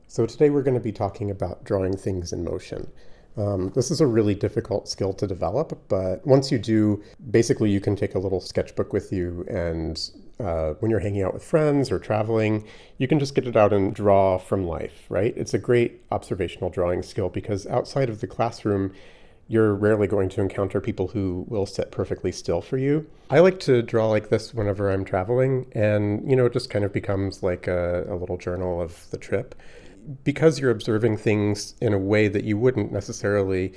So today we're going to be talking about drawing things in motion. This is a really difficult skill to develop, but once you do, basically you can take a little sketchbook with you and when you're hanging out with friends or traveling, you can just get it out and draw from life, right? It's a great observational drawing skill because outside of the classroom, you're rarely going to encounter people who will sit perfectly still for you. I like to draw like this whenever I'm traveling, and it just kind of becomes like a little journal of the trip. Because you're observing things in a way that you wouldn't necessarily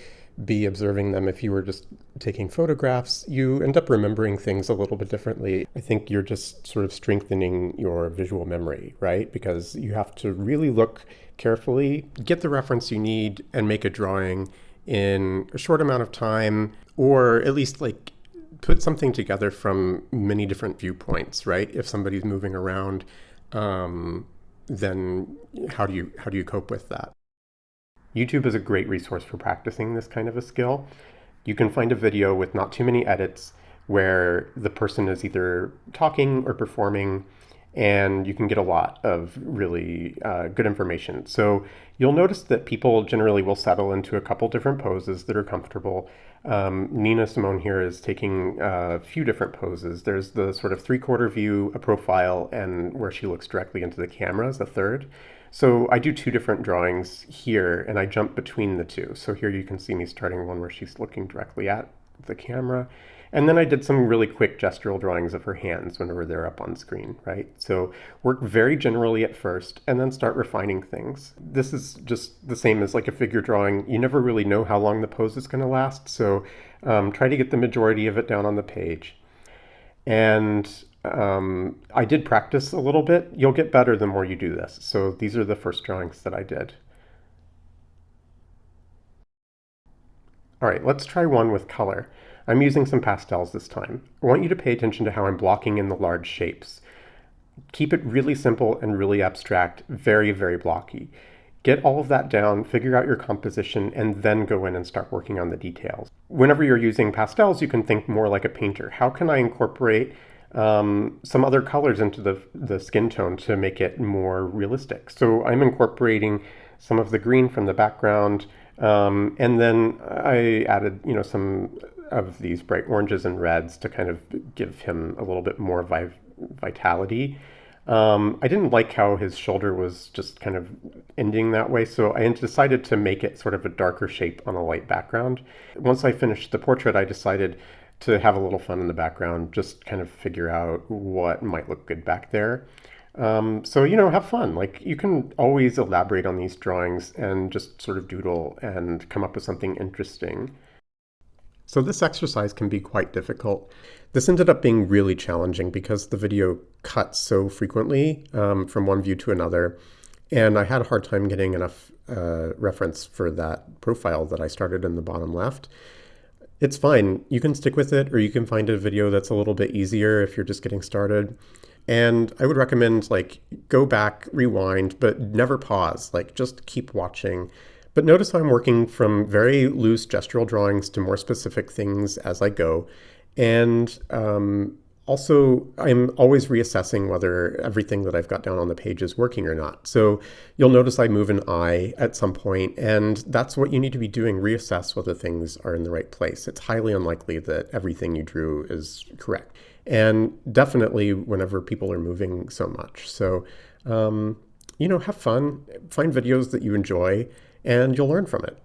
be observing them if you were just taking photographs, you end up remembering things a little bit differently. I think you're just sort of strengthening your visual memory, right? Because you have to really look carefully, get the reference you need, and make a drawing in a short amount of time, or at least like put something together from many different viewpoints, right? If somebody's moving around, then how do you cope with that? YouTube is a great resource for practicing this kind of a skill. You can find a video with not too many edits where the person is either talking or performing, and you can get a lot of really good information. So you'll notice that people generally will settle into a couple different poses that are comfortable. Nina Simone here is taking a few different poses. There's the sort of three-quarter view, a profile, and where she looks directly into the camera is the third. So I do two different drawings here, and I jump between the two. So here you can see me starting one where she's looking directly at the camera. And then I did some really quick gestural drawings of her hands whenever they're up on screen, right? So work very generally at first and then start refining things. This is just the same as like a figure drawing. You never really know how long the pose is going to last. So try to get the majority of it down on the page. And I did practice a little bit. You'll get better the more you do this. So these are the first drawings that I did. All right, let's try one with color. I'm using some pastels this time. I want you to pay attention to how I'm blocking in the large shapes. Keep it really simple and really abstract, very, very blocky. Get all of that down, figure out your composition, and then go in and start working on the details. Whenever you're using pastels, you can think more like a painter. How can I incorporate some other colors into the skin tone to make it more realistic? So I'm incorporating some of the green from the background, and then I added, some of these bright oranges and reds to kind of give him a little bit more vitality. I didn't like how his shoulder was just kind of ending that way, so I decided to make it sort of a darker shape on a light background. Once I finished the portrait, I decided to have a little fun in the background, just kind of figure out what might look good back there. So, have fun. Like, you can always elaborate on these drawings and just sort of doodle and come up with something interesting. So this exercise can be quite difficult. This ended up being really challenging because the video cuts so frequently from one view to another, and I had a hard time getting enough reference for that profile that I started in the bottom left. It's fine. You can stick with it, or you can find a video that's a little bit easier if you're just getting started. And I would recommend go back, rewind, but never pause. Just keep watching. But notice I'm working from very loose gestural drawings to more specific things as I go. And also, I'm always reassessing whether everything that I've got down on the page is working or not. So you'll notice I move an eye at some point, and that's what you need to be doing, reassess whether things are in the right place. It's highly unlikely that everything you drew is correct. And definitely whenever people are moving so much. So, have fun, find videos that you enjoy, and you'll learn from it.